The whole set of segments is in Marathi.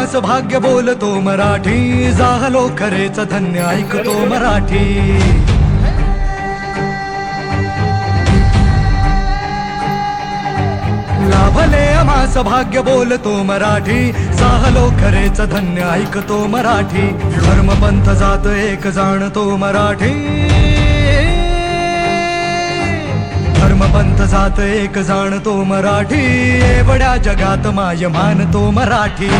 आम्हास भाग्य बोलतो मराठी, झालो खरेच धन्य ऐकतो मराठी. लाभले आम्हास भाग्य बोलतो मराठी, झालो खरेच धन्य ऐकतो मराठी. धर्मपंथ जात एक जाणतो मराठी, धर्मपंथ जात एक जाणतो मराठी. एवढ्या जगात माय मानतो मराठी.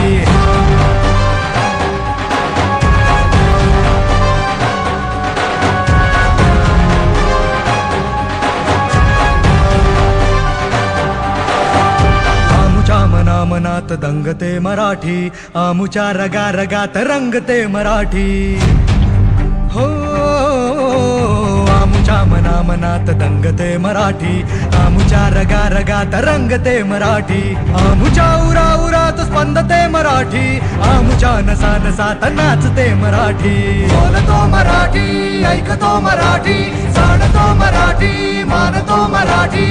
मनात दंगते मराठी, आमुच्या रगा रगात रंगते मराठी. हो आमुच्या मनात दंगते मराठी, आमुच्या रगा रगात रंगते मराठी. आमुच्या उरा उरात स्पंदते मराठी, आमुच्या नसा नसात नाचते मराठी. बोलतो मराठी, ऐकतो मराठी, जाणतो मराठी, मानतो मराठी.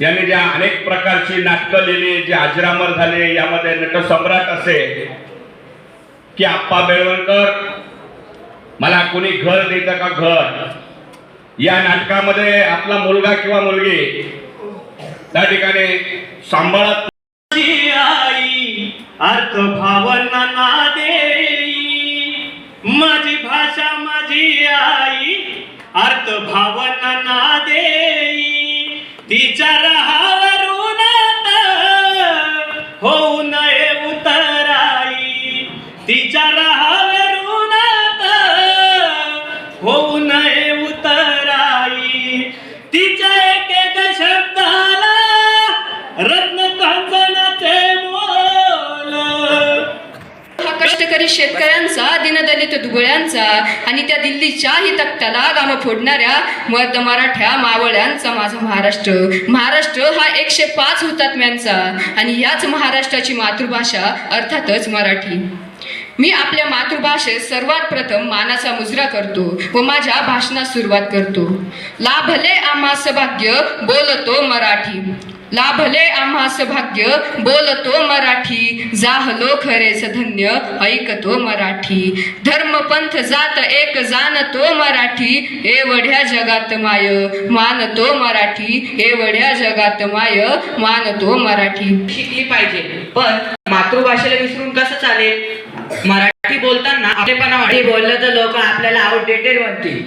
यांनी ज्या अनेक प्रकारची नाटकं लिहिली, जे अजरामर झाले, यामध्ये नटसम्राट असे की आप्पा बेळवणकर, मला कोणी घर देतं का घर, या नाटकामध्ये आपला मुलगा किंवा मुलगी त्या ठिकाणी सांभाळत आई अर्थ भावना ना देई, माझी भाषा माझी आई अर्थ भावना ना देई. तिच्या राहावरून होऊ नये उतराई, तिच्या राहावरून होऊ नये उतराई. तिच्या एक एक शब्दाला रत्न कांचनाचे मोल. हा कष्टकरी शेतकऱ्यांचा, दीनदलित दुबळ्यांचा आणि त्या दिल्लीच्याही तख्ताला गाम फोडणाऱ्या मर्द मराठ्या मावळ्यांचा माझा महाराष्ट्र. महाराष्ट्र हा 105 हुतात्म्यांचा आणि याच महाराष्ट्राची मातृभाषा अर्थातच मराठी. मी आपल्या मातृभाषेत सर्वात प्रथम मानाचा मुजरा करतो व माझ्या भाषणास सुरुवात करतो. लाभले आम्हास भाग्य बोलतो मराठी, लाभले आम्हास भाग्य बोलतो मराठी. जाहलो खरेच धन्य ऐकतो मराठी. धर्मपंथ जात एक जाणतो मराठी, एवढ्या जगात माय मानतो मराठी, एवढ्या जगात माय मानतो मराठी. शिकली पाहिजे, पण मातृभाषेला विसरून कसं चालेल. मराठी बोलताना आपलेपणा वाटते, बोललं तर लोक आपल्याला आउटडेटेड म्हणतील.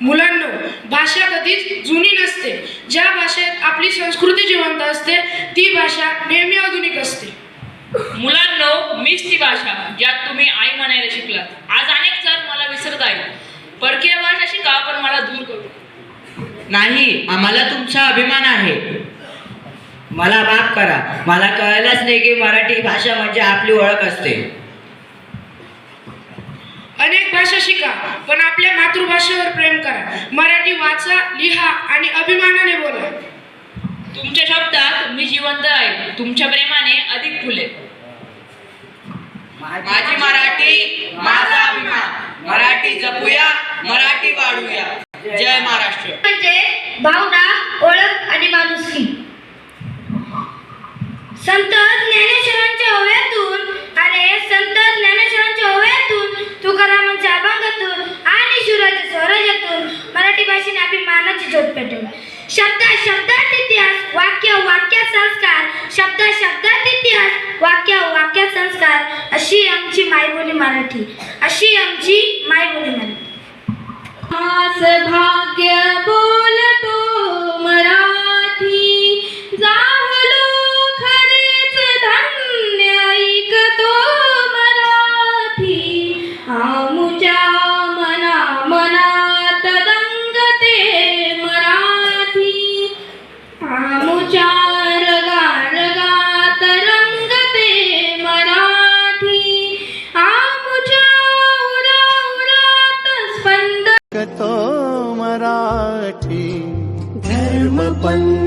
मुलांनो, भाषा कधीच जुनी नसते. ज्या भाषेत आपली संस्कृती जिवंत असते ती भाषा नेहमी आधुनिक असते. मुलांनो, मीच ती भाषा ज्यात तुम्ही आई म्हणायला शिकलात. आज अनेक जण मला विसरत आहेत. परकीय भाषा शिका, पण मला दूर करू नाही. आम्हाला तुमचा अभिमान आहे. मला माफ करा, मला कळलंच नाही की मराठी भाषा म्हणजे आपली ओळख असते. अनेक भाषा शिका, पण आपल्या मातृभाषेवर प्रेम करा. मराठी वाचा, लिहा आणि अभिमानाने बोला. तुमच्या शब्दात मी जिवंत आहे, तुमच्या प्रेमाने अधिक फुले. माझी मराठी माझा अभिमान. मराठी जपूया, मराठी वाढूया. जय महाराष्ट्र. म्हणजे भावना, ओळख आणि माणुसकी. संत ज्ञानेश्वरांच्या ओव्यातून, अरे संत ज्ञानेश्वरांच्या ओव्यातून, तुकारामांच्या अभंगातून आणि शिवराच्या स्वराज्यातून मराठी भाषेने आपली मानाची ज्योत पेटवली. शब्दात इतिहास, वाक्यात संस्कार, शब्दात इतिहास, वाक्यात संस्कार, अशी आमची मायबोली मराठी, अशी आमची मायबोली मराठी. आम्हास भाग्य बोलतो मराठी, जाहलो खरेच धन्य ऐकतो मराठी. आमुच्या मनात दंगते मराठी, आमुच्या रगात रंगते मराठी. पंथ